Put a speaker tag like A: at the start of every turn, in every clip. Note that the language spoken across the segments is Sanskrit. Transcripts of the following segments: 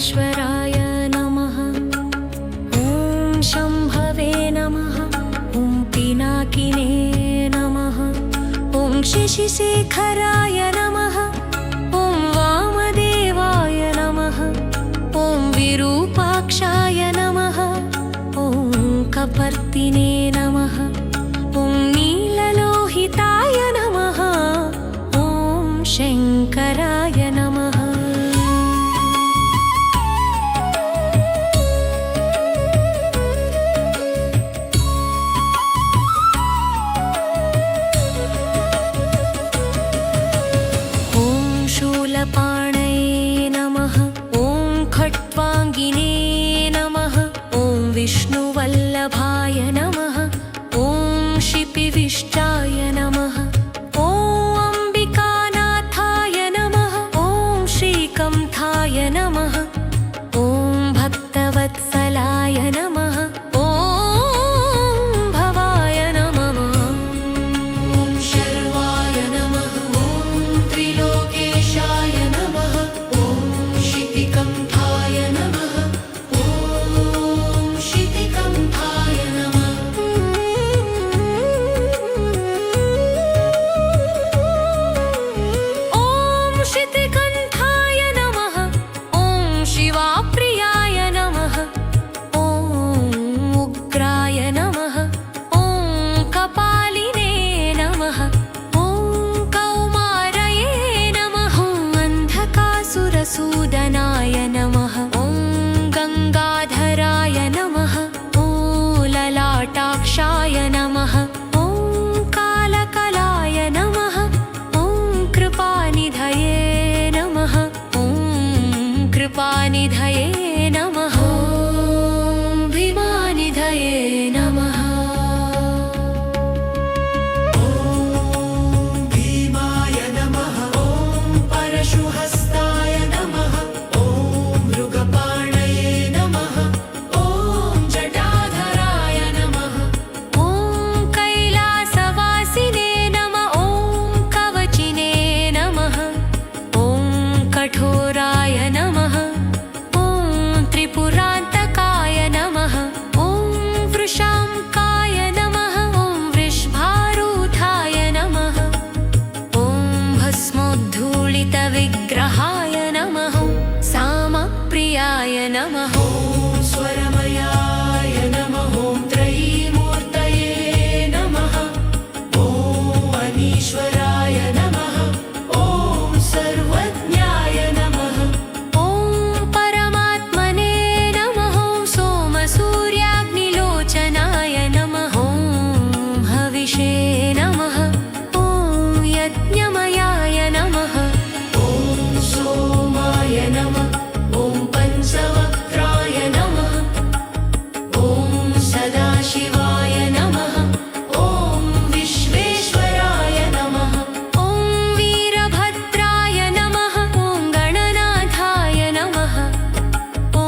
A: महेश्वराय नमः। ॐ शम्भवे नमः। ॐ पिनाकिने नमः। ॐ शशिशेखराय नमः। ॐ वामदेवाय नमः। ॐ विरूपाक्षाय नमः। ॐ कपर्दिने नमः। ॐ नीललोहिताय नमः। ॐ शङ्कराय नमः। ॐ शूलपाणये नमः। ॐ खट्वाङ्गिने नमः। ॐ विष्णुवल्लभाय नमः। ॐ शिपिविष्टाय नमः। ॐ अम्बिकानाथाय नमः। ॐ श्रीकण्ठाय नमः। ॐ भक्तवत्सलाय नमः। ॐ भवाय नमः। ॐ शर्वाय नमः। ॐ त्रिलोकेशाय नमः। ॐ शितिकण्ठाय नमः। ॐ शितिकण्ठाय नमः। ॐ शितिकण्ठाय नमः। ॐ शिवाप्रियाय नमः। ॐ उग्राय नमः। ॐ कपालिने नमः। ॐ कौमारये नमः। ॐ अन्धकासुरसूदनाय नमः। ॐ गङ्गाधराय नमः। ॐ ललाटाक्षाय नमः। ॐ कालकलाय नमः। ॐ कृपानिधये नमः। ॐ कृपानिधये नमः। ॐ भीमानिधये नमः। ॐ भीमाय नमः। ॐ परशुहस्ताय नमः। ॐ मृगपाणये नमः। ॐ जटाधराय नमः। ॐ कैलासवासिने नमः। ॐ कवचिने नमः। ॐ कठोराय नमः। ॐ त्रिपुरान्तकाय नमः। ॐ वृषांकाय नमः। ॐ वृषभारूढाय नमः। ॐ भस्मोद्धूलितविग्रहाय नमः। सामप्रियाय नमः। ॐ स्वरमयाय नमः। ॐ त्रयीमूर्तये नमः। ॐ अनीश्वराय नमः। ॐ सर्वज्ञाय नमः। ॐ परमात्मने नमः। ॐ सोमसूर्याग्निलोचनाय नमः। ॐ हविषे नमः। ॐ यज्ञमयाय नमः। ॐ सोमाय नमः। ॐ पंचवक्त्राय नमः। ॐ सदाशिवाय नमः। ॐ विश्वेश्वराय नमः। ॐ वीरभद्राय नमः। ॐ गणनाथाय नमः। ॐ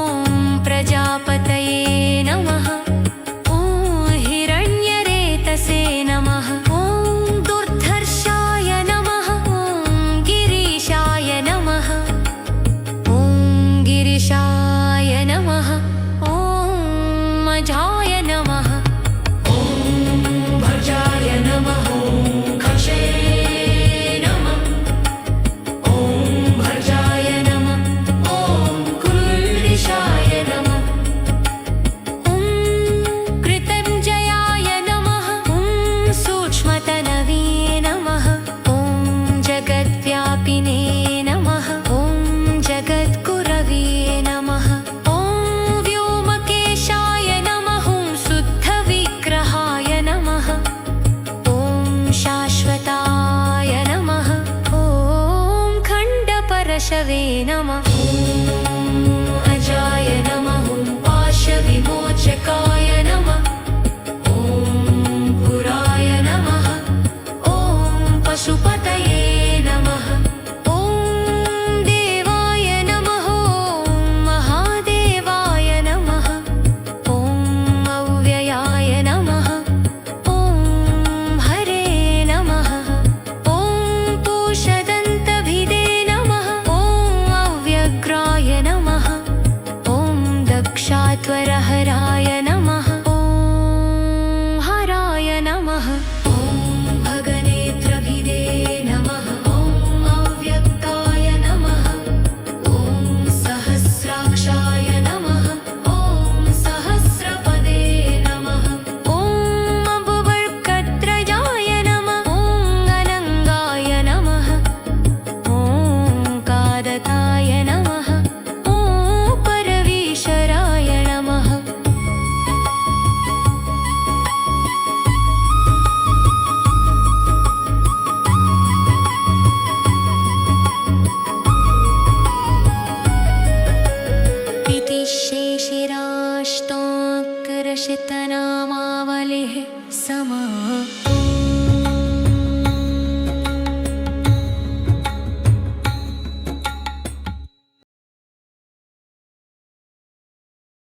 A: प्रजापतये नमः। ॐ हिरण्यरेतसे नमः। ॐ दुर्धर्षाय नमः। ॐ गिरीशाय नमः। ॐ गिरिशाय नमः। ॐ अजाय नमः। ॐ भजाय नमः। ॐ खशे नमः। ॐ भजाय नमः। ॐ कुल्लिशाय नमः। ॐ कृतञ्जयाय नमः। ॐ सूक्ष्मतनवे नमः। ॐ जगद्व्यापिने नमः। ॐ जगद्गुरवे नमः। ॐ व्योमकेशाय नमः। ॐ शुद्धविग्रहाय नमः। ॐ शाश्वताय नमः। ॐ खण्डपरशवे नमः। ॐ अजाय नमः। ॐ पाशविमोचकाय नमः। ॐ पुराय नमः। ॐ पशुपतये नमः। ॐ देवाय नमः। ॐ महादेवाय नमः। ॐ अव्ययाय नमः। ॐ हरे नमः। ॐ पूषदन्तभिदे नमः। ॐ अव्यग्राय नमः। समः।